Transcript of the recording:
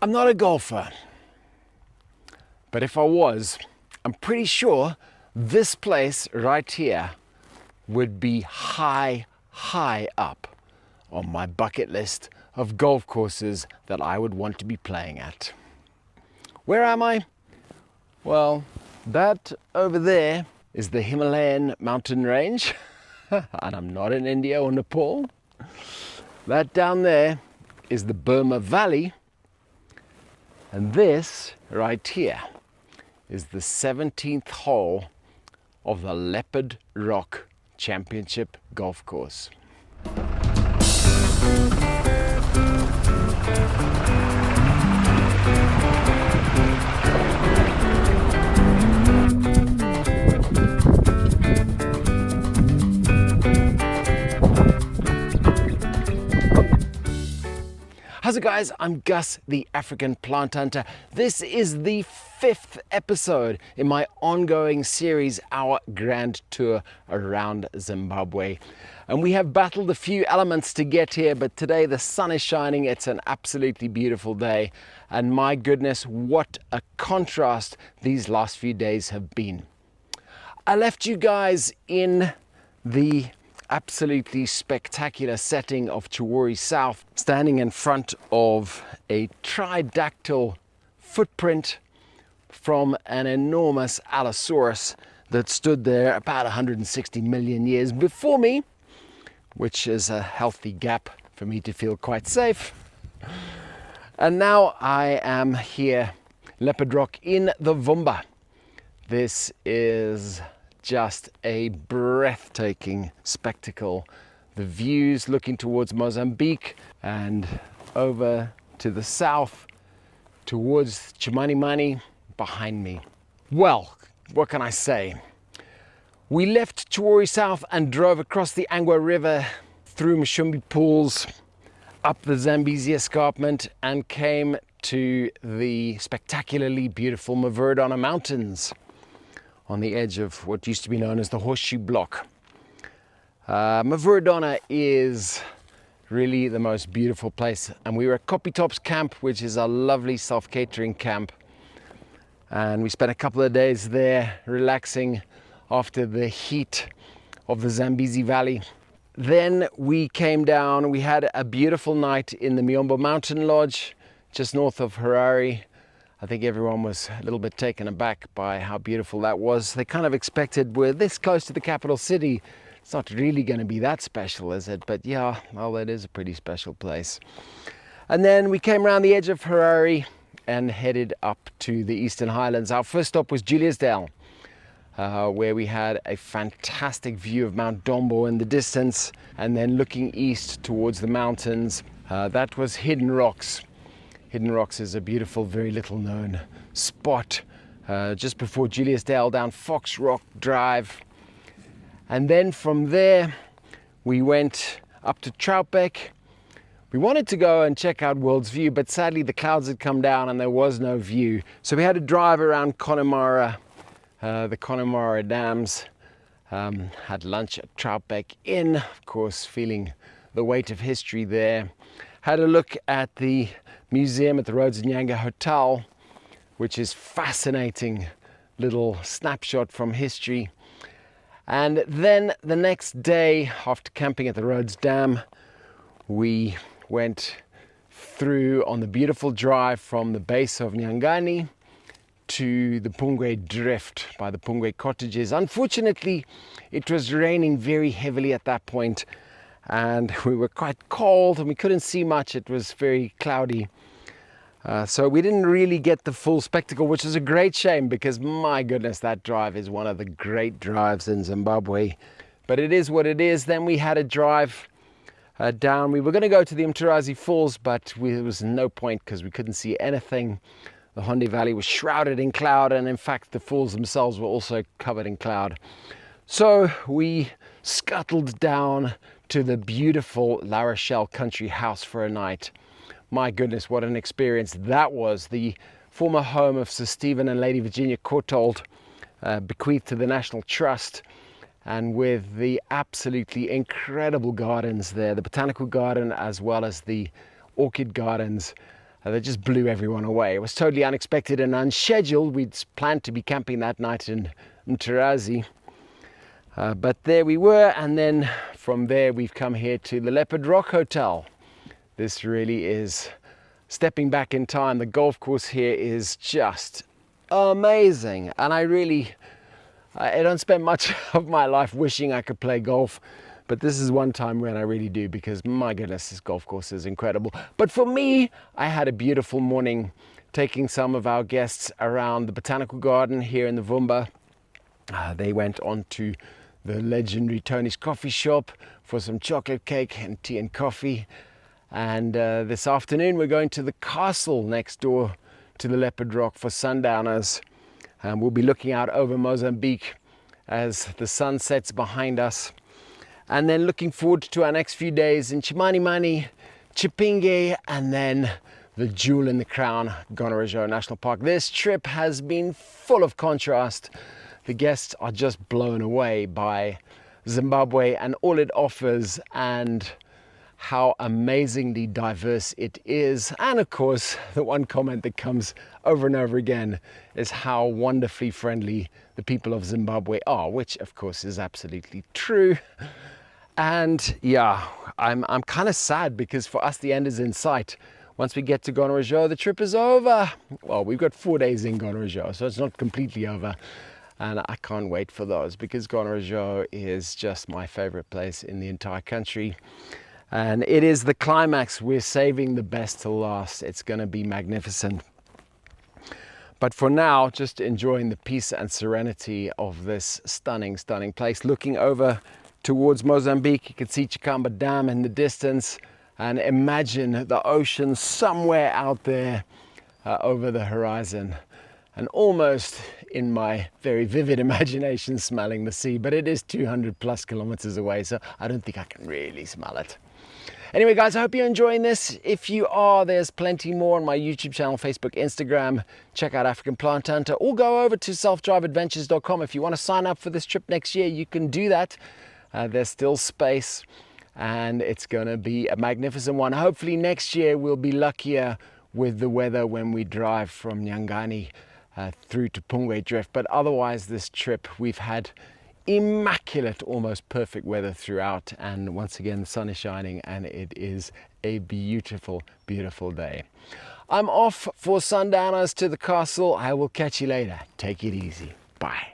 I'm not a golfer, but if I was, I'm pretty sure this place right here would be high up on my bucket list of golf courses that I would want to be playing at. Where am I? Well, that over there is the Himalayan mountain range, and I'm not in India or Nepal. That down there is the Burma Valley, and this right here is the 17th hole of the Leopard Rock Championship golf course. How's it guys? I'm Gus, the African plant hunter. This is the 5th episode in my ongoing series, our Grand Tour around Zimbabwe. And we have battled a few elements to get here, but today the sun is shining. It's an absolutely beautiful day. And my goodness, what a contrast these last few days have been. I left you guys in the absolutely spectacular setting of Chewore South, standing in front of a tridactyl footprint from an enormous Allosaurus that stood there about 160 million years before me, which is a healthy gap for me to feel quite safe. And now I am here, Leopard Rock in the Vumba. This is just a breathtaking spectacle. The views looking towards Mozambique and over to the south towards Chimanimani behind me. Well, what can I say? We left Chewore South and drove across the Angwa River through Mshumbi Pools, up the Zambezi Escarpment, and came to the spectacularly beautiful Mavuradona Mountains on the edge of what used to be known as the Horseshoe Block. Mavuradona is really the most beautiful place, and we were at Kopitop's camp, which is a lovely self-catering camp, and we spent a couple of days there relaxing after the heat of the Zambezi Valley. Then we came down, we had a beautiful night in the Miombo Mountain Lodge just north of Harare. I think everyone was a little bit taken aback by how beautiful that was. They kind of expected, we're this close to the capital city, it's not really going to be that special, is it? But yeah, well, it is a pretty special place. And then we came around the edge of Harare and headed up to the Eastern Highlands. Our first stop was Juliasdale, where we had a fantastic view of Mount Dombo in the distance, and then looking east towards the mountains, that was Hidden Rocks. Hidden Rocks is a beautiful, very little known spot just before Juliasdale down Fox Rock Drive. And then from there, we went up to Troutbeck. We wanted to go and check out World's View, but sadly the clouds had come down and there was no view. So we had to drive around Connemara, the Connemara Dams, had lunch at Troutbeck Inn, of course, feeling the weight of history there. Had a look at the museum at the Rhodes Nyanga Hotel, which is fascinating little snapshot from history. And then the next day, after camping at the Rhodes Dam, we went through on the beautiful drive from the base of Nyangani to the Pungwe Drift by the Pungwe cottages. Unfortunately, it was raining very heavily at that point, and we were quite cold and we couldn't see much. It was very cloudy. So we didn't really get the full spectacle, which is a great shame because my goodness, that drive is one of the great drives in Zimbabwe. But it is what it is. Then we had a drive down. We were going to go to the Mturazi Falls, but there was no point because we couldn't see anything. The Honde Valley was shrouded in cloud, and in fact the falls themselves were also covered in cloud. So we scuttled down to the beautiful La Rochelle country house for a night. My goodness, what an experience that was. The former home of Sir Stephen and Lady Virginia Courtauld, bequeathed to the National Trust, and with the absolutely incredible gardens there, the botanical garden as well as the orchid gardens. They just blew everyone away. It was totally unexpected and unscheduled. We'd planned to be camping that night in Mtarazi. But there we were, and then from there we've come here to the Leopard Rock Hotel. This really is stepping back in time. The golf course here is just amazing, and I don't spend much of my life wishing I could play golf, but this is one time when I really do, because my goodness, this golf course is incredible. But for me, I had a beautiful morning taking some of our guests around the botanical garden here in the Vumba. They went on to the legendary Tony's coffee shop for some chocolate cake and tea and coffee. And this afternoon we're going to the castle next door to the Leopard Rock for sundowners. We'll be looking out over Mozambique as the sun sets behind us. And then looking forward to our next few days in Chimanimani, Chipinge, and then the jewel in the crown, Nyanga National Park. This trip has been full of contrast. The guests are just blown away by Zimbabwe and all it offers, and how amazingly diverse it is. And of course, the one comment that comes over and over again is how wonderfully friendly the people of Zimbabwe are, which of course is absolutely true. And yeah, I'm kind of sad, because for us the end is in sight. Once we get to Nyanga, the trip is over. Well, we've got 4 days in Nyanga, so it's not completely over. And I can't wait for those, because Nyanga is just my favorite place in the entire country. And it is the climax. We're saving the best till last. It's going to be magnificent. But for now, just enjoying the peace and serenity of this stunning, stunning place. Looking over towards Mozambique, you can see Chikamba Dam in the distance. And imagine the ocean somewhere out there over the horizon. And almost in my very vivid imagination smelling the sea. But it is 200 plus kilometers away, so I don't think I can really smell it. Anyway, guys, I hope you're enjoying this. If you are, there's plenty more on my YouTube channel, Facebook, Instagram. Check out African Plant Hunter, or go over to selfdriveadventures.com. If you want to sign up for this trip next year, you can do that. There's still space, and it's going to be a magnificent one. Hopefully next year we'll be luckier with the weather when we drive from Nyangani through to Pungwe Drift. But otherwise, this trip, we've had immaculate, almost perfect weather throughout, and once again the sun is shining, and it is a beautiful, beautiful day. I'm off for sundowners to the castle. I will catch you later. Take it easy. Bye.